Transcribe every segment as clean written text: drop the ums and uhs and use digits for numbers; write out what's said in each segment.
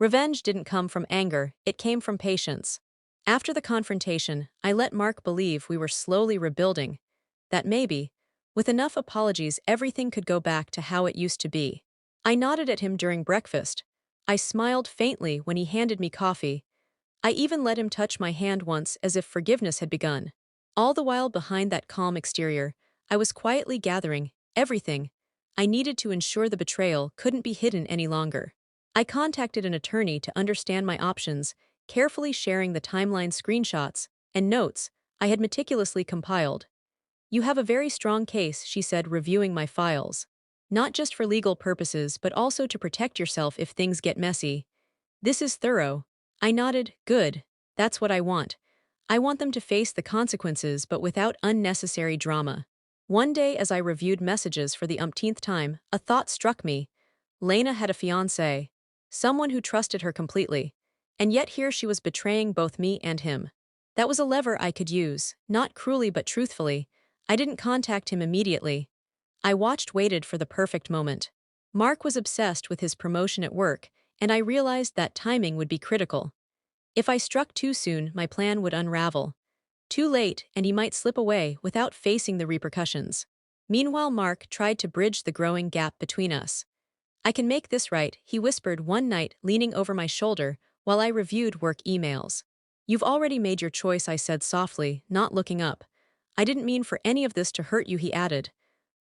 Revenge didn't come from anger, it came from patience. After the confrontation, I let Mark believe we were slowly rebuilding, that maybe, with enough apologies, everything could go back to how it used to be. I nodded at him during breakfast. I smiled faintly when he handed me coffee. I even let him touch my hand once as if forgiveness had begun. All the while behind that calm exterior, I was quietly gathering everything I needed to ensure the betrayal couldn't be hidden any longer. I contacted an attorney to understand my options, carefully sharing the timeline screenshots and notes I had meticulously compiled. "You have a very strong case," she said, reviewing my files. "Not just for legal purposes but also to protect yourself if things get messy. This is thorough." I nodded. "Good. That's what I want. I want them to face the consequences but without unnecessary drama." One day as I reviewed messages for the umpteenth time, a thought struck me. Lena had a fiancé, someone who trusted her completely. And yet here she was betraying both me and him. That was a lever I could use, not cruelly but truthfully. I didn't contact him immediately. I waited for the perfect moment. Mark was obsessed with his promotion at work, and I realized that timing would be critical. If I struck too soon, my plan would unravel. Too late, and he might slip away without facing the repercussions. Meanwhile, Mark tried to bridge the growing gap between us. "I can make this right," he whispered one night, leaning over my shoulder while I reviewed work emails. "You've already made your choice," I said softly, not looking up. "I didn't mean for any of this to hurt you," he added.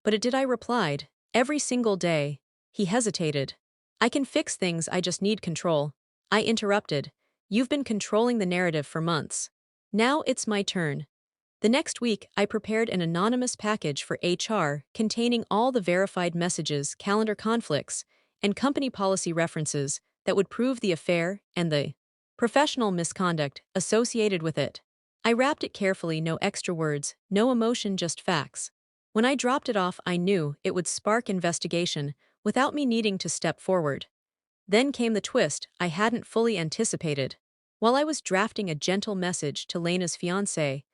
"But it did," I replied. "Every single day." He hesitated. "I can fix things, I just need control." I interrupted. "You've been controlling the narrative for months. Now it's my turn." The next week, I prepared an anonymous package for HR containing all the verified messages, calendar conflicts, and company policy references that would prove the affair and the professional misconduct associated with it. I wrapped it carefully, no extra words, no emotion, just facts. When I dropped it off, I knew it would spark investigation without me needing to step forward. Then came the twist I hadn't fully anticipated. While I was drafting a gentle message to Lena's fiancé,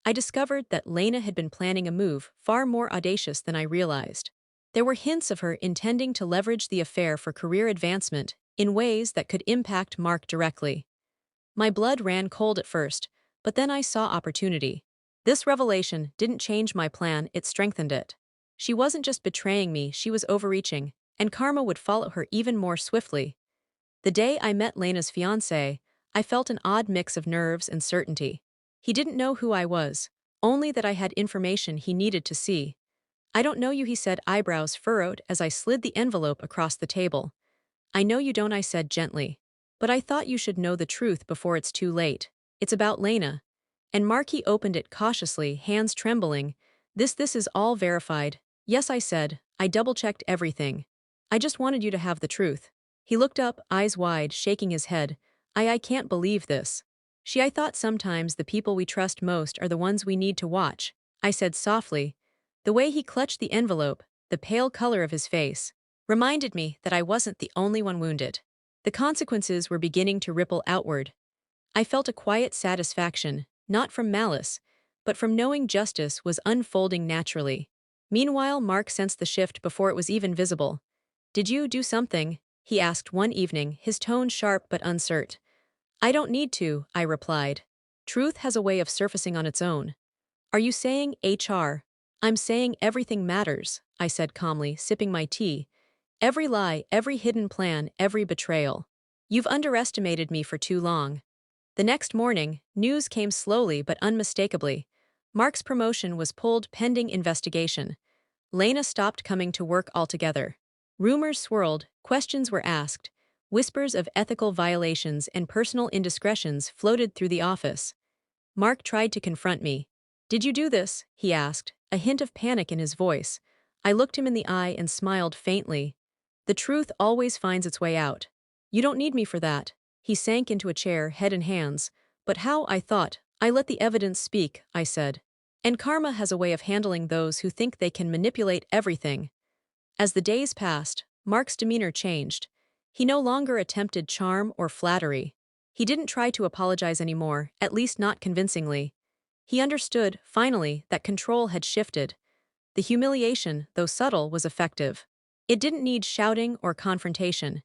I discovered that Lena had been planning a move far more audacious than I realized. There were hints of her intending to leverage the affair for career advancement in ways that could impact Mark directly. My blood ran cold at first, but then I saw opportunity. This revelation didn't change my plan, it strengthened it. She wasn't just betraying me, she was overreaching, and karma would follow her even more swiftly. The day I met Lena's fiancé, I felt an odd mix of nerves and certainty. He didn't know who I was, only that I had information he needed to see. "I don't know you," he said, eyebrows furrowed as I slid the envelope across the table. "I know you don't," I said gently. "But I thought you should know the truth before it's too late. It's about Lena." And Marky opened it cautiously, hands trembling. This is all verified." "Yes," I said. "I double-checked everything. I just wanted you to have the truth." He looked up, eyes wide, shaking his head. I can't believe this." "I thought sometimes the people we trust most are the ones we need to watch," I said softly. The way he clutched the envelope, the pale color of his face, reminded me that I wasn't the only one wounded. The consequences were beginning to ripple outward. I felt a quiet satisfaction, not from malice, but from knowing justice was unfolding naturally. Meanwhile, Mark sensed the shift before it was even visible. "Did you do something?" he asked one evening, his tone sharp but uncertain. "I don't need to," I replied. "Truth has a way of surfacing on its own." "Are you saying HR?" "I'm saying everything matters," I said calmly, sipping my tea. "Every lie, every hidden plan, every betrayal. You've underestimated me for too long." The next morning, news came slowly but unmistakably. Mark's promotion was pulled pending investigation. Lena stopped coming to work altogether. Rumors swirled, questions were asked. Whispers of ethical violations and personal indiscretions floated through the office. Mark tried to confront me. "Did you do this?" he asked, a hint of panic in his voice. I looked him in the eye and smiled faintly. "The truth always finds its way out. You don't need me for that." He sank into a chair, head in hands. "But how?" I thought. "I let the evidence speak," I said. "And karma has a way of handling those who think they can manipulate everything." As the days passed, Mark's demeanor changed. He no longer attempted charm or flattery. He didn't try to apologize anymore, at least not convincingly. He understood, finally, that control had shifted. The humiliation, though subtle, was effective. It didn't need shouting or confrontation.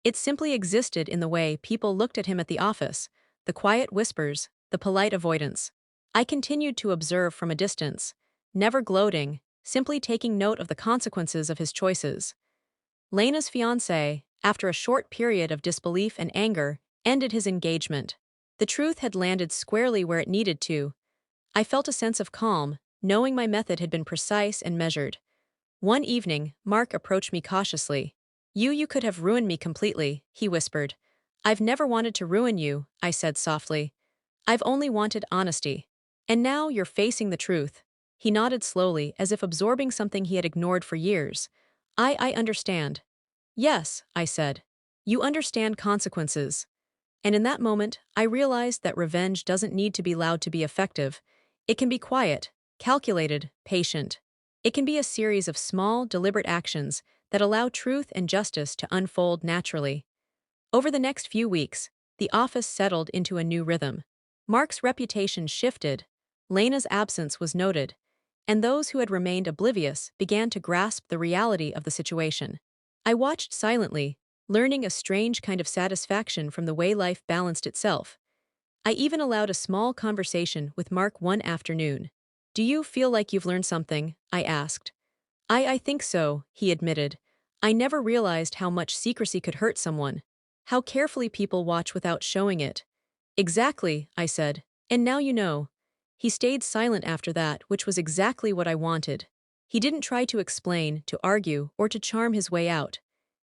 It simply existed in the way people looked at him at the office, the quiet whispers, the polite avoidance. I continued to observe from a distance, never gloating, simply taking note of the consequences of his choices. Lena's fiancé, after a short period of disbelief and anger, ended his engagement. The truth had landed squarely where it needed to. I felt a sense of calm, knowing my method had been precise and measured. One evening, Mark approached me cautiously. You could have ruined me completely," he whispered. "I've never wanted to ruin you," I said softly. "I've only wanted honesty. And now you're facing the truth." He nodded slowly, as if absorbing something he had ignored for years. I understand." "Yes," I said. "You understand consequences." And in that moment, I realized that revenge doesn't need to be loud to be effective. It can be quiet, calculated, patient. It can be a series of small, deliberate actions that allow truth and justice to unfold naturally. Over the next few weeks, the office settled into a new rhythm. Mark's reputation shifted, Lena's absence was noted, and those who had remained oblivious began to grasp the reality of the situation. I watched silently, learning a strange kind of satisfaction from the way life balanced itself. I even allowed a small conversation with Mark one afternoon. "Do you feel like you've learned something?" I asked. I think so," he admitted. "I never realized how much secrecy could hurt someone. How carefully people watch without showing it." "Exactly," I said. "And now you know." He stayed silent after that, which was exactly what I wanted. He didn't try to explain, to argue, or to charm his way out.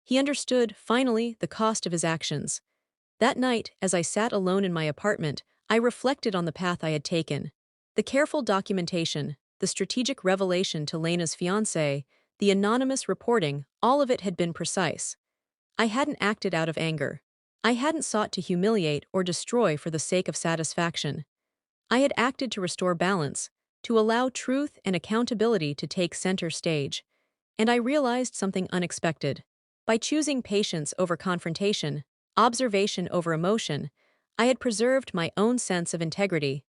He understood, finally, the cost of his actions. That night, as I sat alone in my apartment, I reflected on the path I had taken. The careful documentation, the strategic revelation to Lena's fiancé, the anonymous reporting, all of it had been precise. I hadn't acted out of anger. I hadn't sought to humiliate or destroy for the sake of satisfaction. I had acted to restore balance, to allow truth and accountability to take center stage. And I realized something unexpected. By choosing patience over confrontation, observation over emotion, I had preserved my own sense of integrity.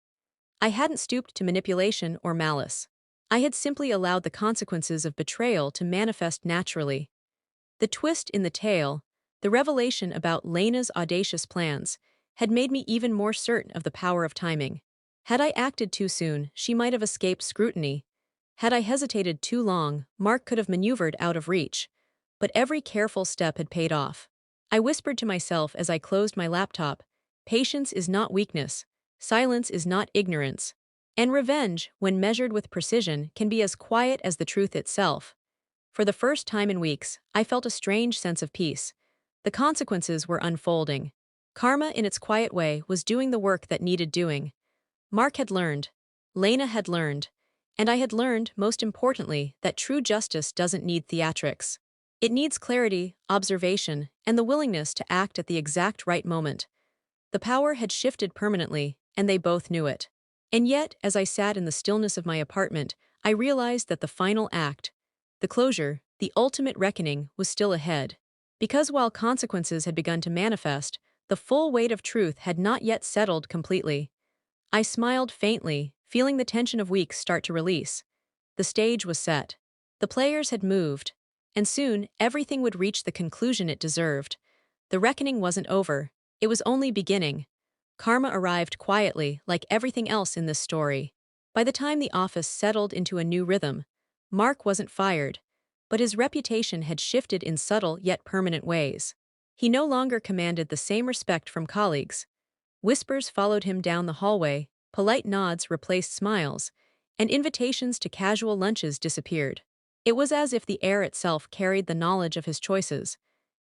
I hadn't stooped to manipulation or malice. I had simply allowed the consequences of betrayal to manifest naturally. The twist in the tale, the revelation about Lena's audacious plans, had made me even more certain of the power of timing. Had I acted too soon, she might have escaped scrutiny. Had I hesitated too long, Mark could have maneuvered out of reach. But every careful step had paid off. I whispered to myself as I closed my laptop, "Patience is not weakness. Silence is not ignorance." And revenge, when measured with precision, can be as quiet as the truth itself. For the first time in weeks, I felt a strange sense of peace. The consequences were unfolding. Karma, in its quiet way, was doing the work that needed doing. Mark had learned. Lena had learned. And I had learned, most importantly, that true justice doesn't need theatrics. It needs clarity, observation, and the willingness to act at the exact right moment. The power had shifted permanently, and they both knew it. And yet, as I sat in the stillness of my apartment, I realized that the final act, the closure, the ultimate reckoning, was still ahead. Because while consequences had begun to manifest, the full weight of truth had not yet settled completely. I smiled faintly, feeling the tension of weeks start to release. The stage was set. The players had moved. And soon, everything would reach the conclusion it deserved. The reckoning wasn't over. It was only beginning. Karma arrived quietly, like everything else in this story. By the time the office settled into a new rhythm, Mark wasn't fired, but his reputation had shifted in subtle yet permanent ways. He no longer commanded the same respect from colleagues. Whispers followed him down the hallway, polite nods replaced smiles, and invitations to casual lunches disappeared. It was as if the air itself carried the knowledge of his choices,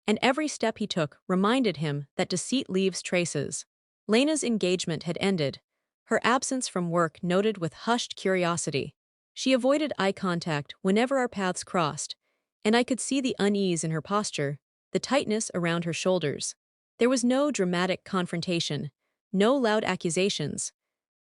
and every step he took reminded him that deceit leaves traces. Lena's engagement had ended, her absence from work noted with hushed curiosity. She avoided eye contact whenever our paths crossed, and I could see the unease in her posture, the tightness around her shoulders. There was no dramatic confrontation, no loud accusations,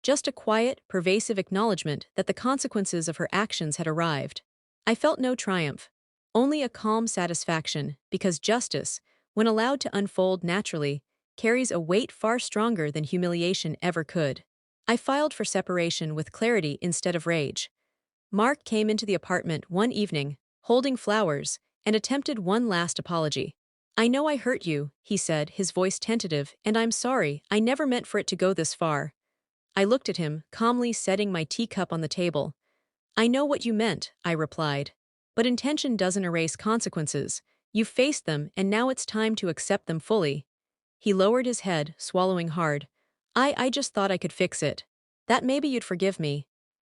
just a quiet, pervasive acknowledgement that the consequences of her actions had arrived. I felt no triumph, only a calm satisfaction, because justice, when allowed to unfold naturally, carries a weight far stronger than humiliation ever could. I filed for separation with clarity instead of rage. Mark came into the apartment one evening, holding flowers, and attempted one last apology. I know I hurt you, he said, his voice tentative, and I'm sorry, I never meant for it to go this far. I looked at him, calmly setting my teacup on the table. I know what you meant, I replied. But intention doesn't erase consequences. You've faced them, and now it's time to accept them fully. He lowered his head, swallowing hard. I just thought I could fix it. That maybe you'd forgive me.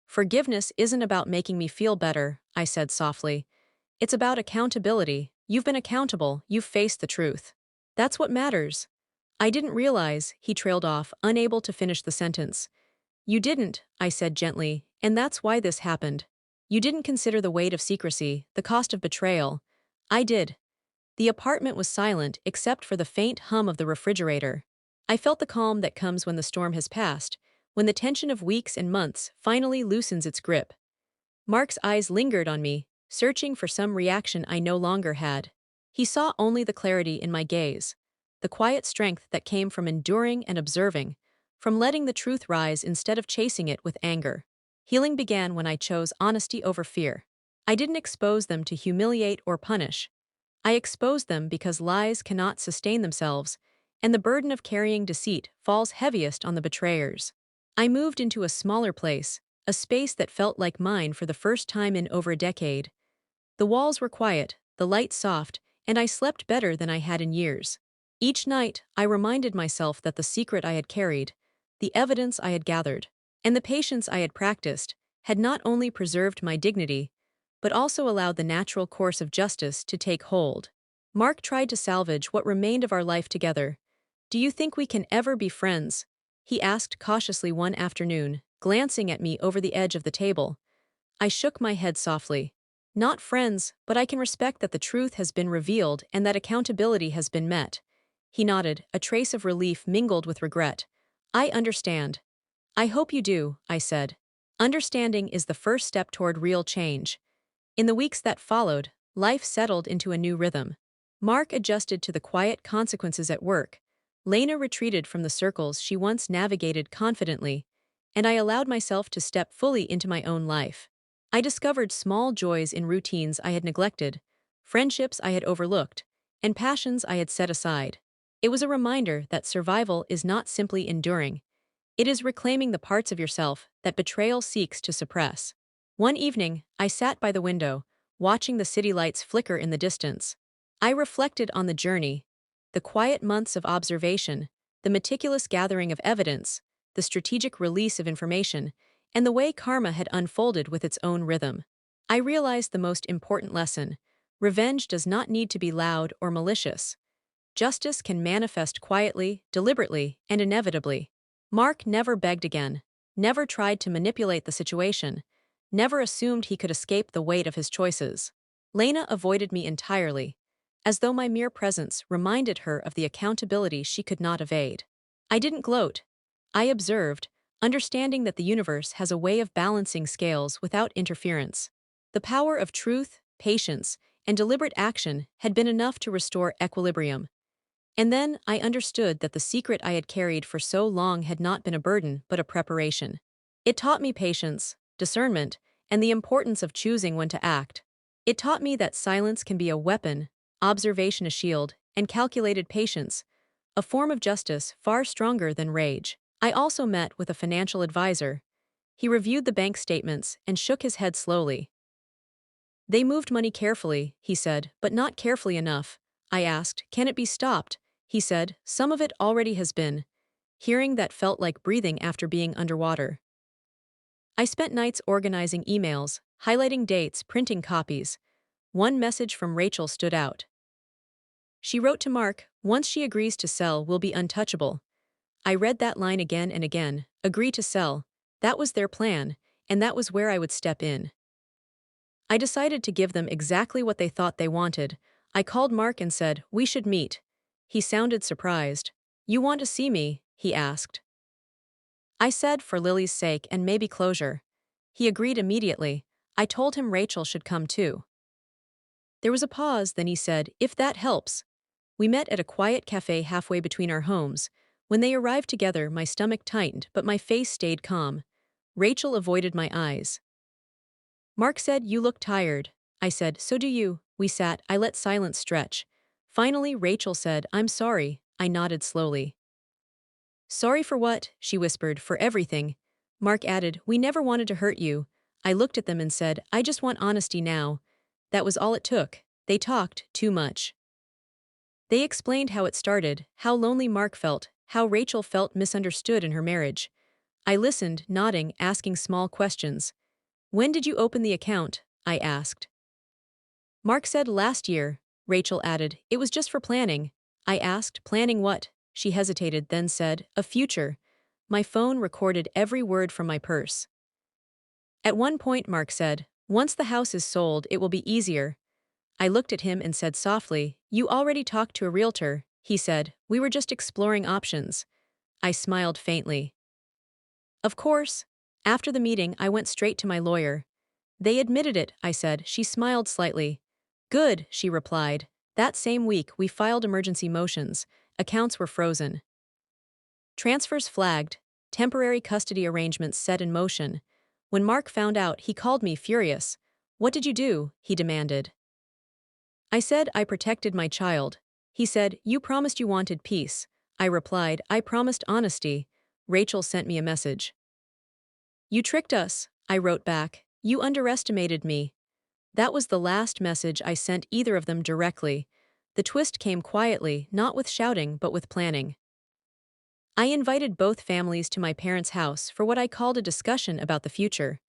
Forgiveness isn't about making me feel better, I said softly. It's about accountability. You've been accountable, you've faced the truth. That's what matters. I didn't realize, he trailed off, unable to finish the sentence. You didn't, I said gently, and that's why this happened. You didn't consider the weight of secrecy, the cost of betrayal. I did. The apartment was silent except for the faint hum of the refrigerator. I felt the calm that comes when the storm has passed, when the tension of weeks and months finally loosens its grip. Mark's eyes lingered on me, searching for some reaction I no longer had. He saw only the clarity in my gaze, the quiet strength that came from enduring and observing, from letting the truth rise instead of chasing it with anger. Healing began when I chose honesty over fear. I didn't expose them to humiliate or punish. I exposed them because lies cannot sustain themselves, and the burden of carrying deceit falls heaviest on the betrayers. I moved into a smaller place, a space that felt like mine for the first time in over a decade. The walls were quiet, the light soft, and I slept better than I had in years. Each night, I reminded myself that the secret I had carried, the evidence I had gathered, and the patience I had practiced, had not only preserved my dignity, but also allowed the natural course of justice to take hold. Mark tried to salvage what remained of our life together. Do you think we can ever be friends? He asked cautiously one afternoon, glancing at me over the edge of the table. I shook my head softly. Not friends, but I can respect that the truth has been revealed and that accountability has been met. He nodded, a trace of relief mingled with regret. I understand. I hope you do, I said. Understanding is the first step toward real change. In the weeks that followed, life settled into a new rhythm. Mark adjusted to the quiet consequences at work. Lena retreated from the circles she once navigated confidently, and I allowed myself to step fully into my own life. I discovered small joys in routines I had neglected, friendships I had overlooked, and passions I had set aside. It was a reminder that survival is not simply enduring. It is reclaiming the parts of yourself that betrayal seeks to suppress. One evening, I sat by the window, watching the city lights flicker in the distance. I reflected on the journey, the quiet months of observation, the meticulous gathering of evidence, the strategic release of information, and the way karma had unfolded with its own rhythm. I realized the most important lesson: revenge does not need to be loud or malicious. Justice can manifest quietly, deliberately, and inevitably. Mark never begged again, never tried to manipulate the situation, never assumed he could escape the weight of his choices. Lena avoided me entirely, as though my mere presence reminded her of the accountability she could not evade. I didn't gloat. I observed, understanding that the universe has a way of balancing scales without interference. The power of truth, patience, and deliberate action had been enough to restore equilibrium. And then I understood that the secret I had carried for so long had not been a burden but a preparation. It taught me patience, discernment, and the importance of choosing when to act. It taught me that silence can be a weapon, observation a shield, and calculated patience, a form of justice far stronger than rage. I also met with a financial advisor. He reviewed the bank statements and shook his head slowly. They moved money carefully, he said, but not carefully enough. I asked, can it be stopped? He said, some of it already has been. Hearing that felt like breathing after being underwater. I spent nights organizing emails, highlighting dates, printing copies. One message from Rachel stood out. She wrote to Mark, once she agrees to sell, we'll be untouchable. I read that line again and again, agree to sell. That was their plan, and that was where I would step in. I decided to give them exactly what they thought they wanted. I called Mark and said, we should meet. He sounded surprised. You want to see me? He asked. I said, for Lily's sake and maybe closure. He agreed immediately. I told him Rachel should come too. There was a pause, then he said, if that helps. We met at a quiet cafe halfway between our homes. When they arrived together, my stomach tightened, but my face stayed calm. Rachel avoided my eyes. Mark said, you look tired. I said, so do you. We sat, I let silence stretch. Finally, Rachel said, "I'm sorry." I nodded slowly. "Sorry for what?" she whispered. "For everything." Mark added, "We never wanted to hurt you." I looked at them and said, "I just want honesty now." That was all it took. They talked too much. They explained how it started, how lonely Mark felt, how Rachel felt misunderstood in her marriage. I listened, nodding, asking small questions. "When did you open the account?" I asked. Mark said, "Last year." Rachel added, "It was just for planning." I asked, "Planning what?" She hesitated, then said, "A future." My phone recorded every word from my purse. At one point, Mark said, "Once the house is sold, it will be easier." I looked at him and said softly, "You already talked to a realtor." He said, "We were just exploring options." I smiled faintly. Of course. After the meeting, I went straight to my lawyer. "They admitted it," I said. She smiled slightly. "Good," she replied. That same week, we filed emergency motions. Accounts were frozen. Transfers flagged. Temporary custody arrangements set in motion. When Mark found out, he called me furious. "What did you do?" he demanded. I said, "I protected my child." He said, "You promised you wanted peace." I replied, "I promised honesty." Rachel sent me a message. "You tricked us," I wrote back. "You underestimated me." That was the last message I sent either of them directly. The twist came quietly, not with shouting, but with planning. I invited both families to my parents' house for what I called a discussion about the future.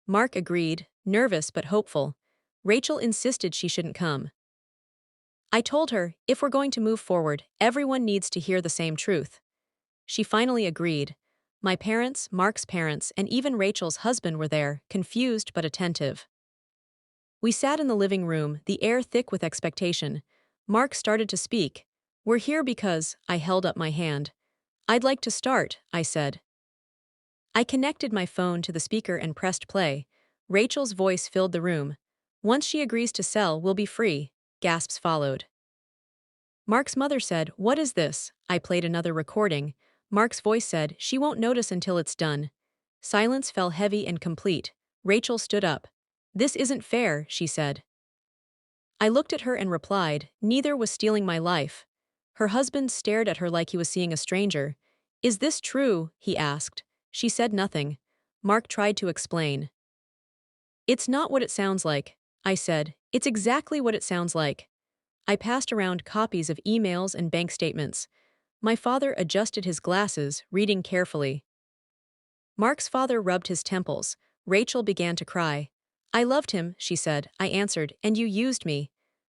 Mark agreed, nervous but hopeful. Rachel insisted she shouldn't come. I told her, if we're going to move forward, everyone needs to hear the same truth. She finally agreed. My parents, Mark's parents, and even Rachel's husband were there, confused but attentive. We sat in the living room, the air thick with expectation. Mark started to speak. "We're here because," I held up my hand. "I'd like to start," I said. I connected my phone to the speaker and pressed play. Rachel's voice filled the room. "Once she agrees to sell, we'll be free." Gasps followed. Mark's mother said, "What is this?" I played another recording. Mark's voice said, "She won't notice until it's done." Silence fell heavy and complete. Rachel stood up. "This isn't fair," she said. I looked at her and replied, "Neither was stealing my life." Her husband stared at her like he was seeing a stranger. "Is this true?" he asked. She said nothing. Mark tried to explain. "It's not what it sounds like," I said. "It's exactly what it sounds like." I passed around copies of emails and bank statements. My father adjusted his glasses, reading carefully. Mark's father rubbed his temples. Rachel began to cry. "I loved him," she said. I answered, "And you used me."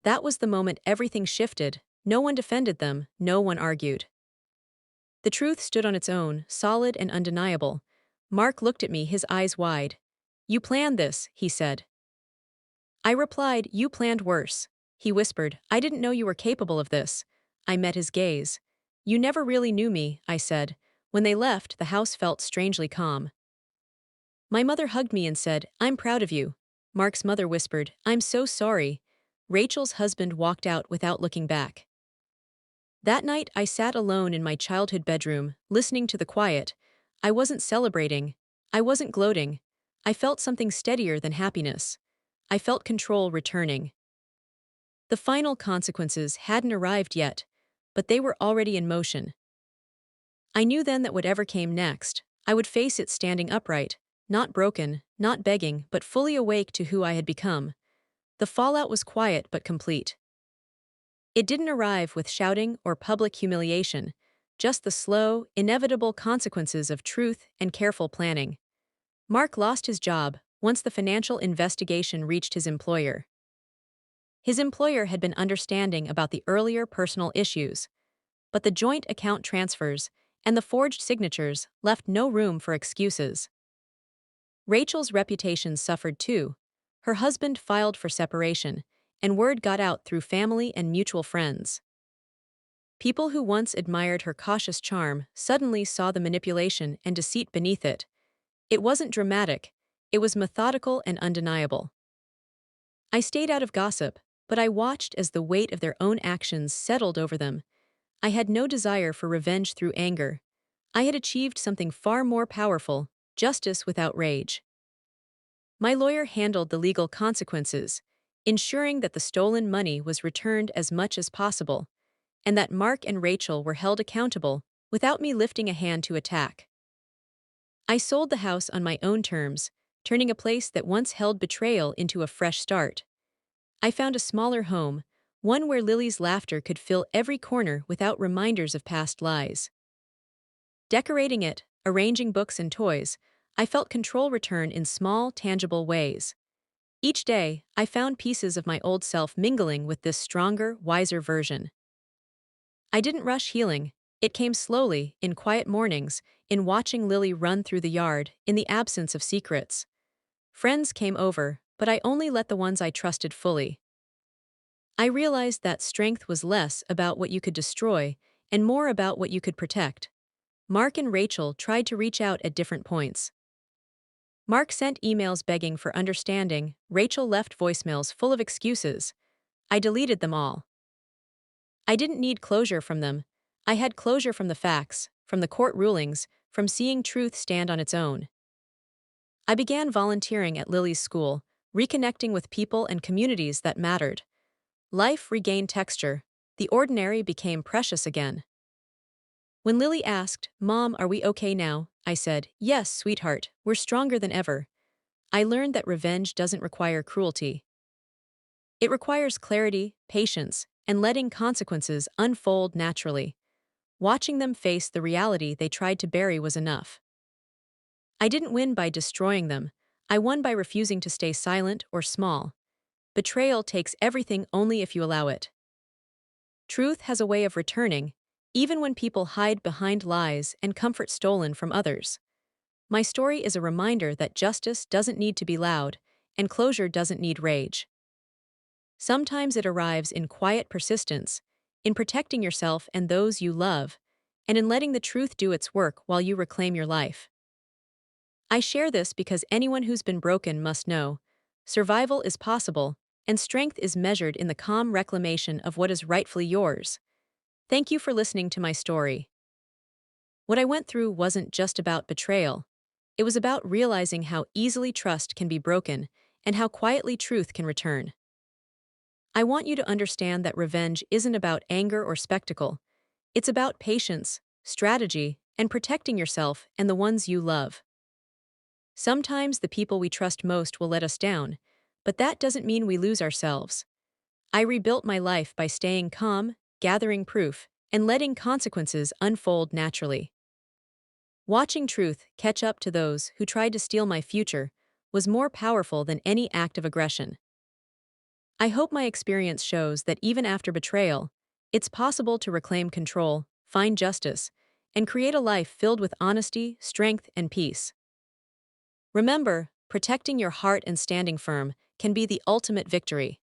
That was the moment everything shifted. No one defended them, no one argued. The truth stood on its own, solid and undeniable. Mark looked at me, his eyes wide. "You planned this," he said. I replied, "You planned worse." He whispered, "I didn't know you were capable of this." I met his gaze. "You never really knew me," I said. When they left, the house felt strangely calm. My mother hugged me and said, "I'm proud of you." Mark's mother whispered, "I'm so sorry." Rachel's husband walked out without looking back. That night, I sat alone in my childhood bedroom, listening to the quiet. I wasn't celebrating. I wasn't gloating. I felt something steadier than happiness. I felt control returning. The final consequences hadn't arrived yet, but they were already in motion. I knew then that whatever came next, I would face it standing upright, not broken, not begging, but fully awake to who I had become. The fallout was quiet but complete. It didn't arrive with shouting or public humiliation, just the slow, inevitable consequences of truth and careful planning. Mark lost his job once the financial investigation reached his employer. His employer had been understanding about the earlier personal issues, but the joint account transfers and the forged signatures left no room for excuses. Rachel's reputation suffered too. Her husband filed for separation, and word got out through family and mutual friends. People who once admired her cautious charm suddenly saw the manipulation and deceit beneath it. It wasn't dramatic, it was methodical and undeniable. I stayed out of gossip, but I watched as the weight of their own actions settled over them. I had no desire for revenge through anger. I had achieved something far more powerful: justice without rage. My lawyer handled the legal consequences. ensuring that the stolen money was returned as much as possible, and that Mark and Rachel were held accountable without me lifting a hand to attack. I sold the house on my own terms, turning a place that once held betrayal into a fresh start. I found a smaller home, one where Lily's laughter could fill every corner without reminders of past lies. Decorating it, arranging books and toys, I felt control return in small, tangible ways. Each day, I found pieces of my old self mingling with this stronger, wiser version. I didn't rush healing. It came slowly, in quiet mornings, in watching Lily run through the yard, in the absence of secrets. Friends came over, but I only let the ones I trusted fully. I realized that strength was less about what you could destroy and more about what you could protect. Mark and Rachel tried to reach out at different points. Mark sent emails begging for understanding, Rachel left voicemails full of excuses. I deleted them all. I didn't need closure from them. I had closure from the facts, from the court rulings, from seeing truth stand on its own. I began volunteering at Lily's school, reconnecting with people and communities that mattered. Life regained texture. The ordinary became precious again. When Lily asked, "Mom, are we okay now?" I said, "Yes, sweetheart, we're stronger than ever." I learned that revenge doesn't require cruelty. It requires clarity, patience, and letting consequences unfold naturally. Watching them face the reality they tried to bury was enough. I didn't win by destroying them. I won by refusing to stay silent or small. Betrayal takes everything only if you allow it. Truth has a way of returning, even when people hide behind lies and comfort stolen from others. My story is a reminder that justice doesn't need to be loud, and closure doesn't need rage. Sometimes it arrives in quiet persistence, in protecting yourself and those you love, and in letting the truth do its work while you reclaim your life. I share this because anyone who's been broken must know survival is possible, and strength is measured in the calm reclamation of what is rightfully yours. Thank you for listening to my story. What I went through wasn't just about betrayal. It was about realizing how easily trust can be broken and how quietly truth can return. I want you to understand that revenge isn't about anger or spectacle. It's about patience, strategy, and protecting yourself and the ones you love. Sometimes the people we trust most will let us down, but that doesn't mean we lose ourselves. I rebuilt my life by staying calm, gathering proof, and letting consequences unfold naturally. Watching truth catch up to those who tried to steal my future was more powerful than any act of aggression. I hope my experience shows that even after betrayal, it's possible to reclaim control, find justice, and create a life filled with honesty, strength, and peace. Remember, protecting your heart and standing firm can be the ultimate victory.